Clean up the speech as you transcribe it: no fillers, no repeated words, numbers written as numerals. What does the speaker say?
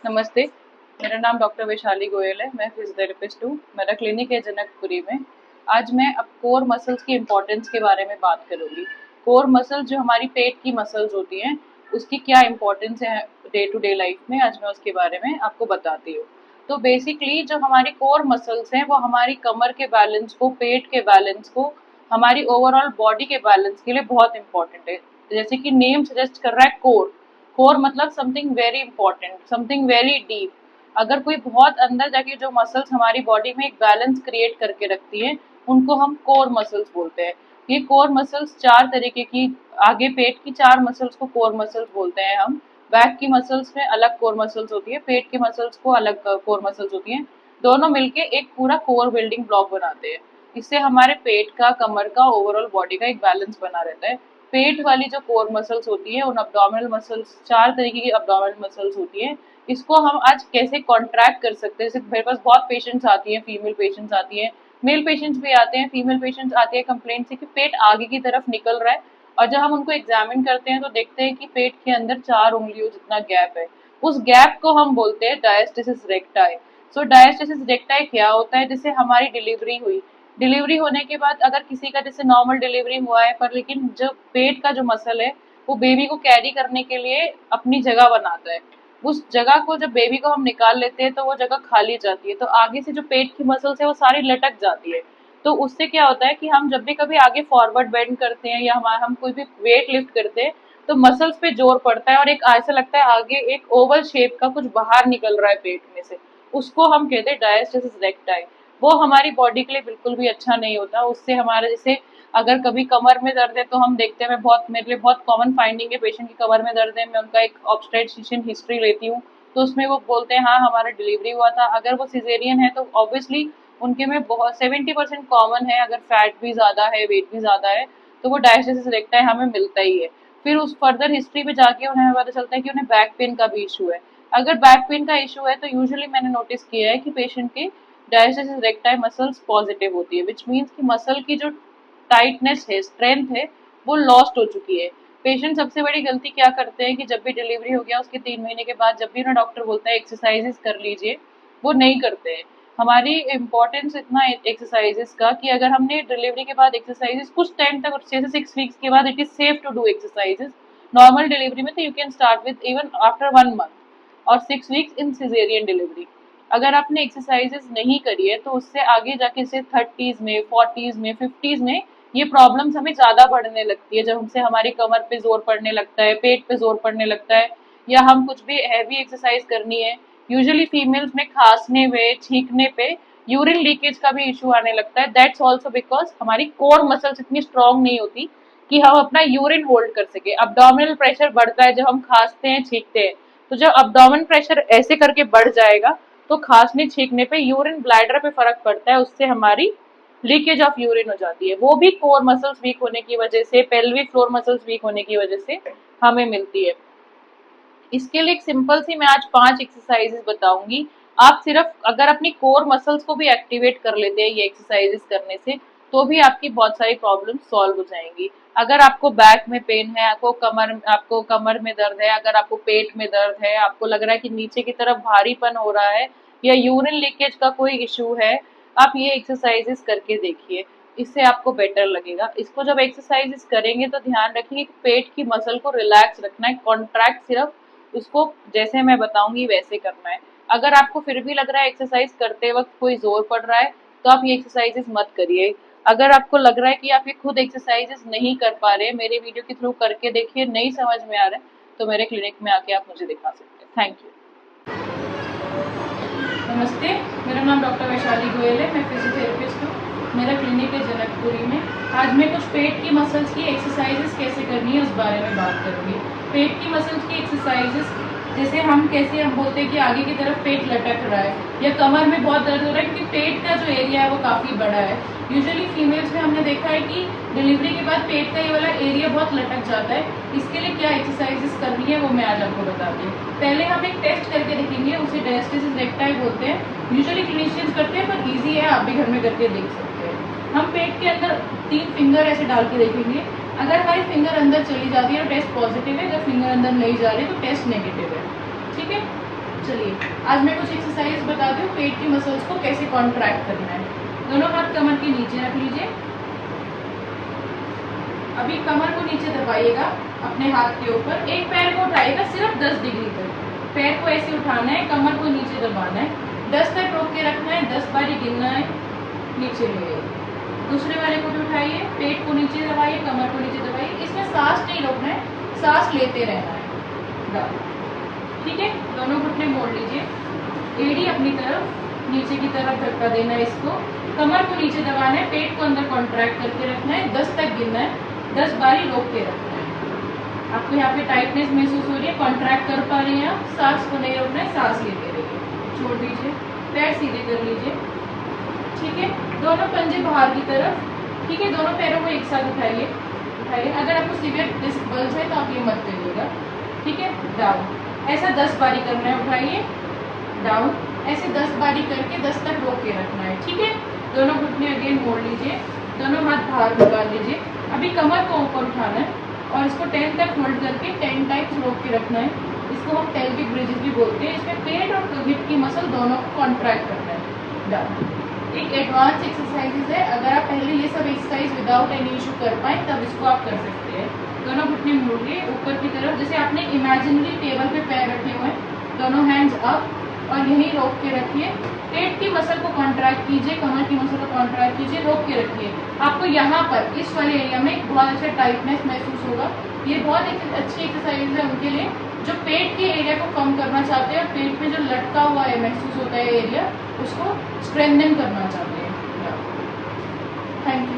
नमस्ते, मेरा नाम डॉक्टर वैशाली गोयल है। मैं फिजियोथेरेपिस्ट हूँ। मेरा क्लिनिक है जनकपुरी में। आज मैं अब कोर मसल्स की इम्पोर्टेंस के बारे में बात करूँगी। कोर मसल जो हमारी पेट की मसल्स होती हैं, उसकी क्या इम्पोर्टेंस है डे टू डे लाइफ में, आज मैं उसके बारे में आपको बताती हूँ। तो बेसिकली जो हमारी कोर मसल्स हैं, वो हमारी कमर के बैलेंस को, पेट के बैलेंस को, हमारी ओवरऑल बॉडी के बैलेंस के लिए बहुत इंपॉर्टेंट है। जैसे कि नेम सजेस्ट कर रहा है कोर। कोर मतलब something very important, something very deep. अगर कोई बहुत अंदर जाके जो मसल्स हमारी बॉडी में एक बैलेंस क्रिएट करके रखती है, उनको हम कोर मसल्स बोलते हैं। ये कोर मसल्स चार तरीके की, आगे पेट की चार मसल्स को कोर मसल्स बोलते हैं हम। बैक की मसल्स में अलग कोर मसल्स होती है, पेट की मसल्स को अलग कोर मसल्स होती हैं। दोनों मिलके एक पूरा कोर बिल्डिंग ब्लॉक बनाते हैं। इससे हमारे पेट का, कमर का, ओवरऑल बॉडी का एक बैलेंस बना रहता है। पेट वाली जो कोर मसल्स होती है, उन अब्डोमिनल मसल्स, चार तरीके की अब्डोमिनल मसल्स होती है। इसको हम आज कैसे कॉन्ट्रैक्ट कर सकते हैं। मेरे पास बहुत पेशेंट्स आती हैं, फीमेल पेशेंट्स आती हैं, मेल पेशेंट्स भी आते हैं। फीमेल पेशेंट्स आती है कंप्लेंट से कि पेट आगे की तरफ निकल रहा है, और जब हम उनको एग्जामिन करते हैं तो देखते हैं कि पेट के अंदर 4 उंगलियों जितना गैप है। उस गैप को हम बोलते हैं डायस्टेसिस रेक्टाई। सो डायस्टेसिस रेक्टाई क्या होता है? जैसे हमारी डिलीवरी होने के बाद अगर किसी का जैसे नॉर्मल डिलीवरी हुआ है, पर लेकिन जो पेट का जो मसल है, वो बेबी को कैरी करने के लिए अपनी जगह बनाता है। उस जगह को जब बेबी को हम निकाल लेते हैं तो वो जगह खाली जाती है, तो आगे से जो पेट की मसल्स है वो सारी लटक जाती है। तो उससे क्या होता है कि हम जब भी कभी आगे फॉरवर्ड बेंड करते हैं, या हम कोई भी वेट लिफ्ट करते हैं, तो मसल्स पे जोर पड़ता है और एक ऐसा लगता है आगे एक ओवल शेप का कुछ बाहर निकल रहा है पेट में से। उसको हम कहते हैं डायस्टेसिस रेक्टाई। वो हमारी बॉडी के लिए बिल्कुल भी अच्छा नहीं होता। उससे हमारे जैसे अगर कभी कमर में दर्द है तो हम देखते हैं, मेरे लिए बहुत कॉमन फाइंडिंग है, पेशेंट की कमर में दर्द है, मैं उनका एक ऑब्स्टेट्रिशियन हिस्ट्री लेती हूँ, तो उसमें वो बोलते हैं हाँ हमारा डिलीवरी हुआ था। अगर वो सिजेरियन है तो ऑब्वियसली उनके में बहुत 70% कॉमन है। अगर फैट भी ज्यादा है, वेट भी ज्यादा है, तो वो डायस्टेसिस रेक्टाई हमें मिलता ही है। फिर उस फर्दर हिस्ट्री पे जाके उन्हें पता चलता है कि उन्हें बैक पेन का भी इशू है। अगर बैक पेन का इशू है तो यूजुअली मैंने नोटिस किया है कि पेशेंट के डायस्टेसिस रेक्टाई मसल्स पॉजिटिव होती है, विच मीन्स कि मसल की जो टाइटनेस है, स्ट्रेंथ है, वो लॉस्ट हो चुकी है। पेशेंट सबसे बड़ी गलती क्या करते हैं कि जब भी डिलीवरी हो गया उसके 3 महीने के बाद जब भी उन्हें डॉक्टर बोलता है एक्सरसाइजेस कर लीजिए, वो नहीं करते हैं। हमारी इम्पोर्टेंस इतना एक्सरसाइजेस का कि अगर हमने डिलीवरी के बाद एक्सरसाइजेस कुछ टाइम तक, 6 से 6 वीक्स के बाद, it is safe to do exercises. Normal delivery में तो you can start with even after 1 month, और 6 वीक्स इन सिजेरियन डिलीवरी। अगर आपने एक्सरसाइजेस नहीं करी है तो उससे आगे जाके से 30s में, 40s में, 50s में ये प्रॉब्लम्स हमें ज्यादा बढ़ने लगती है, जब हमसे हमारी कमर पे जोर पड़ने लगता है, पेट पे जोर पड़ने लगता है, या हम कुछ भी हैवी एक्सरसाइज करनी है। यूजुअली फीमेल्स में खांसने में, छींकने पे यूरिन लीकेज का भी इशू आने लगता है। दैट्स ऑल्सो बिकॉज हमारी कोर मसल्स इतनी स्ट्रांग नहीं होती कि हम अपना यूरिन होल्ड कर सके। अब्डोमिनल प्रेशर बढ़ता है जब हम खांसते हैं, छींकते हैं। तो जब अब्डोमिनल प्रेशर ऐसे करके बढ़ जाएगा तो खांसने छींकने पे यूरिन ब्लैडर पे फर्क पड़ता है, उससे हमारी लीकेज ऑफ यूरिन हो जाती है। वो भी कोर मसल्स वीक होने की वजह से, पेल्विक फ्लोर मसल्स वीक होने की वजह से हमें मिलती है। इसके लिए एक सिंपल सी मैं आज 5 एक्सरसाइजेस बताऊंगी। आप सिर्फ अगर अपनी कोर मसल्स को भी एक्टिवेट कर लेते हैं ये एक्सरसाइजेस करने से, तो भी आपकी बहुत सारी प्रॉब्लम सॉल्व हो जाएंगी। अगर आपको बैक में पेन है, आपको कमर में दर्द है, अगर आपको पेट में दर्द है, आपको लग रहा है कि नीचे की तरफ भारीपन हो रहा है, या यूरिन लीकेज का कोई इशू है, आप ये एक्सरसाइजेस करके देखिए, इससे आपको बेटर लगेगा। इसको जब एक्सरसाइजेस करेंगे तो ध्यान रखिए कि पेट की मसल को रिलैक्स रखना है, कॉन्ट्रैक्ट सिर्फ उसको जैसे मैं बताऊंगी वैसे करना है। अगर आपको फिर भी लग रहा है एक्सरसाइज करते वक्त कोई जोर पड़ रहा है, तो आप ये एक्सरसाइजेस मत करिए। अगर आपको लग रहा है कि आप ये खुद एक्सरसाइजेस नहीं कर पा रहे, मेरे वीडियो के थ्रू करके देखिए, नहीं समझ में आ रहा है तो मेरे क्लिनिक में आके आप मुझे दिखा सकते हैं। Thank you. नमस्ते, मेरा नाम डॉक्टर वैशाली गोयल है, मैं फिजियोथेरेपिस्ट हूँ। मेरा क्लिनिक है जनकपुरी में। आज मैं कुछ पेट की मसल्स की एक्सरसाइजेस कैसे करनी है उस बारे में बात करूँगी। पेट की मसल्स की एक्सरसाइजेस, जैसे हम बोलते हैं कि आगे की तरफ पेट लटक रहा है, या कमर में बहुत दर्द हो रहा है, क्योंकि पेट का जो एरिया है वो काफ़ी बड़ा है। यूजुअली फीमेल्स में हमने देखा है कि डिलीवरी के बाद पेट का ये वाला एरिया बहुत लटक जाता है। इसके लिए क्या एक्सरसाइजेस करनी है वो मैं आज आपको बताती हूँ। पहले हम एक टेस्ट करके देखेंगे, उसे डायस्टेसिस रेक्टाई बोलते हैं। यूजुअली क्लिनिशियंस करते हैं, पर ईजी है, आप भी घर में करके देख सकते हैं। हम पेट के अंदर 3 फिंगर ऐसे डाल के देखेंगे। अगर हमारी फिंगर अंदर चली जाती है तो टेस्ट पॉजिटिव है, अगर फिंगर अंदर नहीं जा रही तो टेस्ट नेगेटिव है। ठीक है, चलिए आज मैं कुछ एक्सरसाइज बता दूँ पेट की मसल्स को कैसे कॉन्ट्रैक्ट करना है। दोनों हाथ कमर के नीचे रख लीजिए। अभी कमर को नीचे दबाइएगा अपने हाथ के ऊपर, एक पैर को उठाइएगा सिर्फ 10 डिग्री तक। पैर को ऐसे उठाना है, कमर को नीचे दबाना है, 10 तक रोक के रखना है, 10 बारी गिनना है, नीचे ले आइए। दूसरे वाले को भी उठाइए, पेट को नीचे दबाइए, कमर को नीचे दबाइए। इसमें सांस नहीं रोकना है, सांस लेते रहना है। ठीक है, दोनों घुटने मोड़ लीजिए, एड़ी अपनी तरफ नीचे की तरफ धक्का देना है इसको, कमर को नीचे दबाना है, पेट को अंदर कॉन्ट्रैक्ट करके रखना है, 10 तक गिनना है, 10 बारी रोक के रखना है। आपको यहाँ पे टाइटनेस महसूस हो रही है, कॉन्ट्रैक्ट कर पा रही हैं आप, सांस को नहीं रोकना है, सांस लेते रहिए। छोड़ दीजिए, पैर सीधे कर लीजिए। ठीक है, दोनों पंजे बाहर की तरफ। ठीक है, दोनों पैरों को एक साथ उठाइए। अगर आपको सीवियर डिस्क बल्ज है तो आप ये मत करिएगा। ठीक है, डाउन, ऐसा 10 बारी करना है। उठाइए, डाउन, ऐसे 10 बारी करके 10 तक रोक के रखना है। ठीक है, दोनों घुटने अगेन मोड़ लीजिए, दोनों हाथ बाहर निकाल लीजिए। अभी कमर को ऊपर उठाना है और इसको 10 तक होल्ड करके 10 टाइम्स रोक के रखना है। इसको हम पेल्विक ब्रिजेस भी बोलते हैं। इसमें पेट और हिप की मसल दोनों को कॉन्ट्रैक्ट करना है। डाउन, एक एडवांस एक्सरसाइजेज है, अगर आप पहले ये सब एक्सरसाइज विदाउट एनी इशू कर पाए तब इसको आप कर सकते हैं। दोनों घुटने मोड़िए ऊपर की तरफ, जैसे आपने इमेजिनरी टेबल पे पैर रखे हुए हैं, दोनों हैंड्स अप और यहीं रोक के रखिए। पेट की मसल को कॉन्ट्रैक्ट कीजिए, कमर की मसल को कॉन्ट्रैक्ट कीजिए, रोक के रखिए। आपको यहाँ पर इस वाले एरिया में बहुत अच्छा टाइटनेस महसूस होगा। ये बहुत एक अच्छी एक्सरसाइज है उनके लिए जो पेट के एरिया को कम करना चाहते हैं और पेट में जो लटका हुआ है महसूस होता है एरिया, उसको स्ट्रेंथन करना चाहते हैं। Thank you.